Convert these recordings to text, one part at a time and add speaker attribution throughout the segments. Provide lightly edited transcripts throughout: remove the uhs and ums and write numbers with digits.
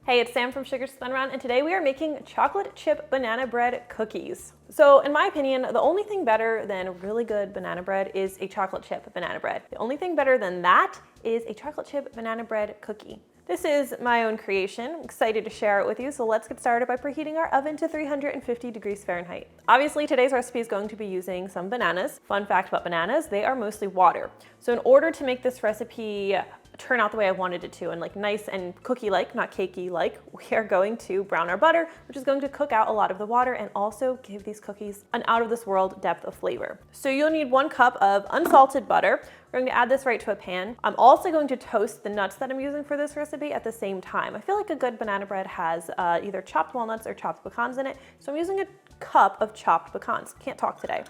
Speaker 1: Hey, it's Sam from Sugar Spun Around, and today we are making chocolate chip banana bread cookies. So in my opinion, the only thing better than really good banana bread is a chocolate chip banana bread. The only thing better than that is a chocolate chip banana bread cookie. This is my own creation. I'm excited to share it with you, so let's get started by preheating our oven to 350 degrees Fahrenheit. Obviously, today's recipe is going to be using some bananas. Fun fact about bananas, they are mostly water. So in order to make this recipe turn out the way I wanted it to and like nice and cookie-like, not cakey-like, we are going to brown our butter, which is going to cook out a lot of the water and also give these cookies an out-of-this-world depth of flavor. So you'll need 1 cup of unsalted butter. We're going to add this right to a pan. I'm also going to toast the nuts that I'm using for this recipe at the same time. I feel like a good banana bread has either chopped walnuts or chopped pecans in it, so I'm using a cup of chopped pecans. Can't talk today.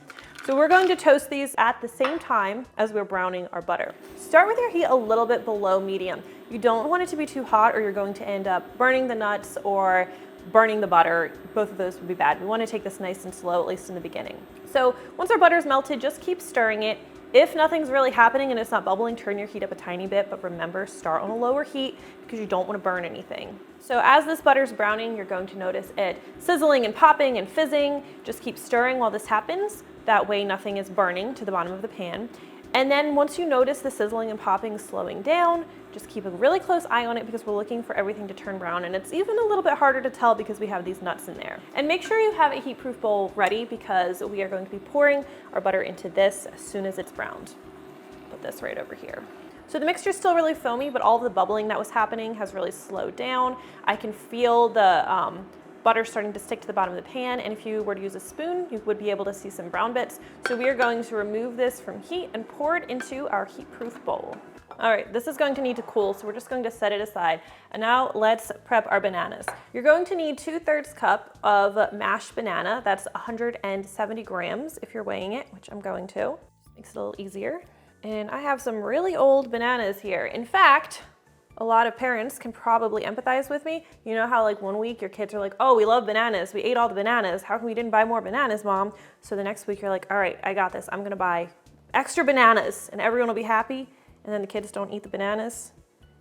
Speaker 1: So we're going to toast these at the same time as we're browning our butter. Start with your heat a little bit below medium. You don't want it to be too hot or you're going to end up burning the nuts or burning the butter. Both of those would be bad. We want to take this nice and slow, at least in the beginning. So once our butter is melted, just keep stirring it. If nothing's really happening and it's not bubbling, turn your heat up a tiny bit, but remember, start on a lower heat because you don't want to burn anything. So as this butter's browning, you're going to notice it sizzling and popping and fizzing. Just keep stirring while this happens. That way nothing is burning to the bottom of the pan. And then once you notice the sizzling and popping slowing down, just keep a really close eye on it because we're looking for everything to turn brown, and it's even a little bit harder to tell because we have these nuts in there. And make sure you have a heat-proof bowl ready because we are going to be pouring our butter into this as soon as it's browned. Put this right over here. So the mixture is still really foamy, but all of the bubbling that was happening has really slowed down. I can feel the butter starting to stick to the bottom of the pan, and if you were to use a spoon, you would be able to see some brown bits. So we are going to remove this from heat and pour it into our heat-proof bowl. All right, this is going to need to cool, so we're just going to set it aside. And now let's prep our bananas. You're going to need 2/3 cup of mashed banana. That's 170 grams if you're weighing it, which I'm going to. Makes it a little easier. And I have some really old bananas here. In fact, a lot of parents can probably empathize with me. You know how like one week your kids are like, oh, we love bananas. We ate all the bananas. How come we didn't buy more bananas, Mom? So the next week you're like, all right, I got this. I'm gonna buy extra bananas and everyone will be happy. And then the kids don't eat the bananas.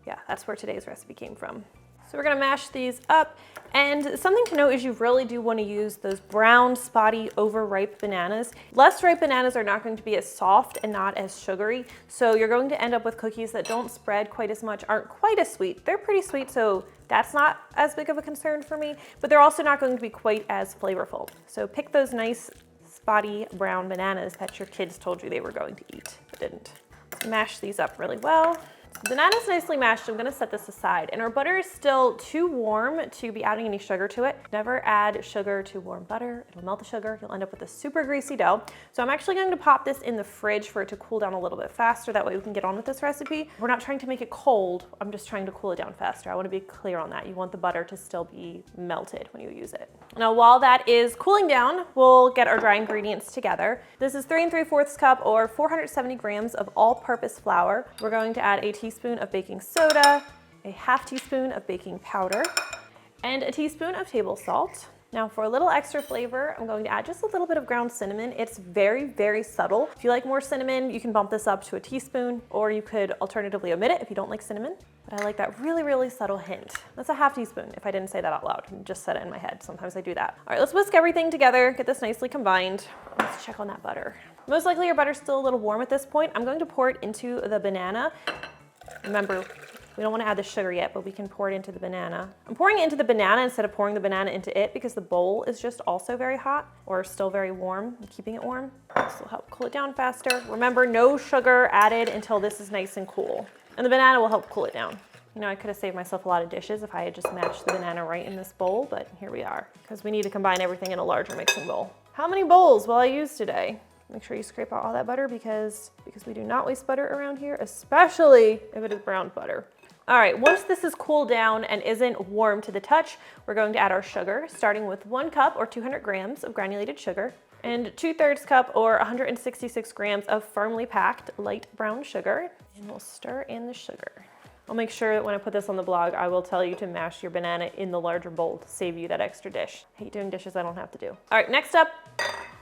Speaker 1: Yeah, that's where today's recipe came from. So we're gonna mash these up. And something to note is you really do wanna use those brown, spotty, overripe bananas. Less ripe bananas are not going to be as soft and not as sugary. So you're going to end up with cookies that don't spread quite as much, aren't quite as sweet. They're pretty sweet, so that's not as big of a concern for me, but they're also not going to be quite as flavorful. So pick those nice, spotty, brown bananas that your kids told you they were going to eat, but didn't. Let's mash these up really well. Banana's nicely mashed. I'm gonna set this aside. And our butter is still too warm to be adding any sugar to it. Never add sugar to warm butter. It'll melt the sugar. You'll end up with a super greasy dough. So I'm actually going to pop this in the fridge for it to cool down a little bit faster. That way we can get on with this recipe. We're not trying to make it cold. I'm just trying to cool it down faster. I want to be clear on that. You want the butter to still be melted when you use it. Now, while that is cooling down, we'll get our dry ingredients together. This is 3 3/4 cup or 470 grams of all-purpose flour. We're going to add a teaspoon of baking soda, a half teaspoon of baking powder, and a teaspoon of table salt. Now for a little extra flavor, I'm going to add just a little bit of ground cinnamon. It's very, very subtle. If you like more cinnamon, you can bump this up to a teaspoon, or you could alternatively omit it if you don't like cinnamon. But I like that really, really subtle hint. That's a half teaspoon if I didn't say that out loud. I just said it in my head. Sometimes I do that. All right, let's whisk everything together, get this nicely combined. Let's check on that butter. Most likely your butter's still a little warm at this point. I'm going to pour it into the banana. Remember, we don't want to add the sugar yet, but we can pour it into the banana. I'm pouring it into the banana instead of pouring the banana into it because the bowl is just also very hot or still very warm. I'm keeping it warm. This will help cool it down faster. Remember, no sugar added until this is nice and cool. And the banana will help cool it down. You know, I could have saved myself a lot of dishes if I had just mashed the banana right in this bowl, but here we are because we need to combine everything in a larger mixing bowl. How many bowls will I use today? Make sure you scrape out all that butter because we do not waste butter around here, especially if it is brown butter. All right, once this is cooled down and isn't warm to the touch, we're going to add our sugar, starting with 1 cup or 200 grams of granulated sugar and 2/3 cup or 166 grams of firmly packed light brown sugar. And we'll stir in the sugar. I'll make sure that when I put this on the blog, I will tell you to mash your banana in the larger bowl to save you that extra dish. I hate doing dishes I don't have to do. All right, next up,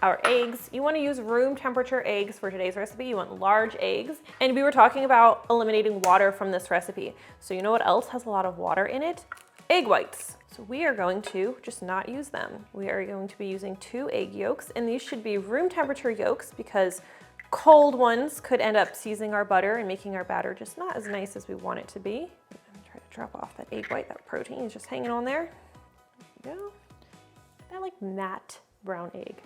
Speaker 1: our eggs. You want to use room temperature eggs for today's recipe. You want large eggs. And we were talking about eliminating water from this recipe. So you know what else has a lot of water in it? egg whites. So we are going to just not use them. We are going to be using 2 egg yolks, and these should be room temperature yolks because cold ones could end up seizing our butter and making our batter just not as nice as we want it to be. I'm gonna try to drop off that egg white. That protein is just hanging on there. There we go. I like matte brown egg.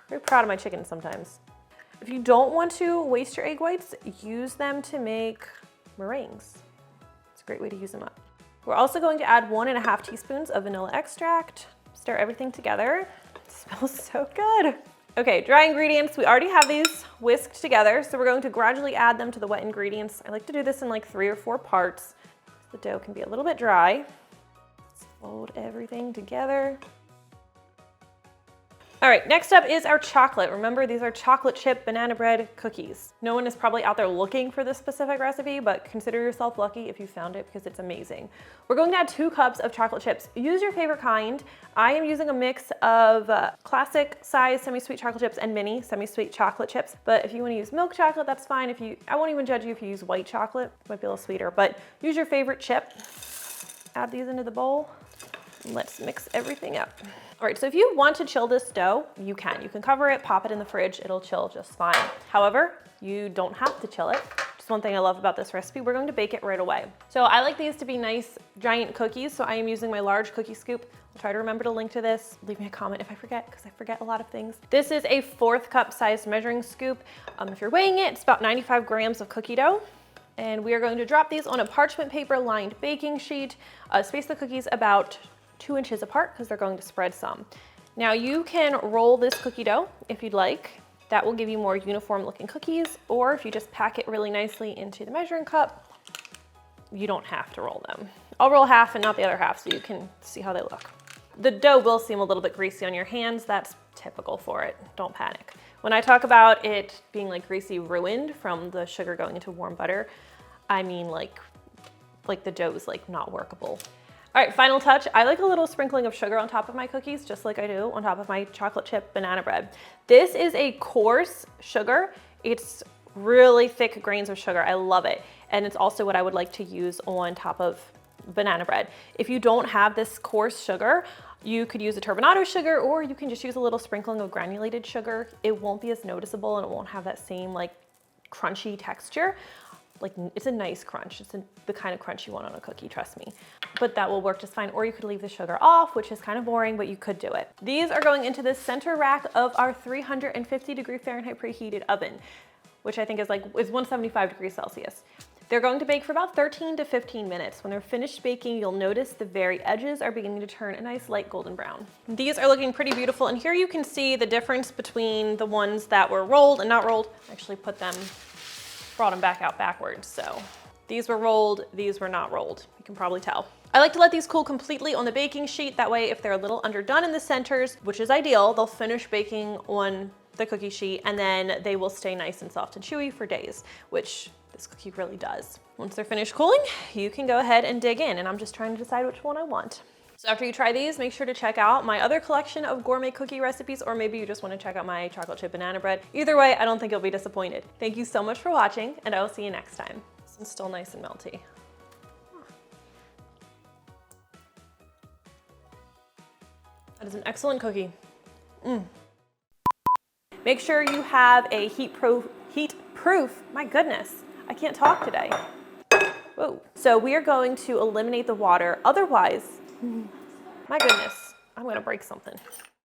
Speaker 1: Very proud of my chicken sometimes. If you don't want to waste your egg whites, use them to make meringues. It's a great way to use them up. We're also going to add 1.5 teaspoons of vanilla extract. Stir everything together. It smells so good. Okay, dry ingredients. We already have these whisked together, so we're going to gradually add them to the wet ingredients. I like to do this in like 3 or 4 parts. The dough can be a little bit dry. Let's fold everything together. All right, next up is our chocolate. Remember, these are chocolate chip banana bread cookies. No one is probably out there looking for this specific recipe, but consider yourself lucky if you found it because it's amazing. We're going to add 2 cups of chocolate chips. Use your favorite kind. I am using a mix of classic size semi-sweet chocolate chips and mini semi-sweet chocolate chips, but if you want to use milk chocolate, that's fine. I won't even judge you if you use white chocolate. It might be a little sweeter, but use your favorite chip. Add these into the bowl. Let's mix everything up. All right, so if you want to chill this dough, you can. You can cover it, pop it in the fridge, it'll chill just fine. However, you don't have to chill it. Just one thing I love about this recipe, we're going to bake it right away. So I like these to be nice, giant cookies, so I am using my large cookie scoop. I'll try to remember to link to this. Leave me a comment if I forget, because I forget a lot of things. This is a 4th cup sized measuring scoop. If you're weighing it, it's about 95 grams of cookie dough. And we are going to drop these on a parchment paper lined baking sheet. Space the cookies about 2 inches apart because they're going to spread some. Now you can roll this cookie dough if you'd like. That will give you more uniform looking cookies, or if you just pack it really nicely into the measuring cup, you don't have to roll them. I'll roll half and not the other half so you can see how they look. The dough will seem a little bit greasy on your hands. That's typical for it. Don't panic. When I talk about it being like greasy ruined from the sugar going into warm butter, I mean like the dough is like not workable. All right, final touch. I like a little sprinkling of sugar on top of my cookies, just like I do on top of my chocolate chip banana bread. This is a coarse sugar. It's really thick grains of sugar. I love it. And it's also what I would like to use on top of banana bread. If you don't have this coarse sugar, you could use a turbinado sugar, or you can just use a little sprinkling of granulated sugar. It won't be as noticeable and it won't have that same like crunchy texture. Like, it's a nice crunch. It's the kind of crunch you want on a cookie, trust me. But that will work just fine. Or you could leave the sugar off, which is kind of boring, but you could do it. These are going into the center rack of our 350 Fahrenheit preheated oven, which I think is 175 degrees Celsius. They're going to bake for about 13 to 15 minutes. When they're finished baking, you'll notice the very edges are beginning to turn a nice light golden brown. These are looking pretty beautiful, and here you can see the difference between the ones that were rolled and not rolled. I actually brought them back out backwards. So these were rolled, these were not rolled. You can probably tell. I like to let these cool completely on the baking sheet. That way, if they're a little underdone in the centers, which is ideal, they'll finish baking on the cookie sheet and then they will stay nice and soft and chewy for days, which this cookie really does. Once they're finished cooling, you can go ahead and dig in, and I'm just trying to decide which one I want. So after you try these, make sure to check out my other collection of gourmet cookie recipes, or maybe you just want to check out my chocolate chip banana bread. Either way, I don't think you'll be disappointed. Thank you so much for watching, and I will see you next time. This one's still nice and melty. That is an excellent cookie. Make sure you have a heat-proof, my goodness, I can't talk today. Whoa. So we are going to eliminate the water. Otherwise, my goodness, I'm gonna break something.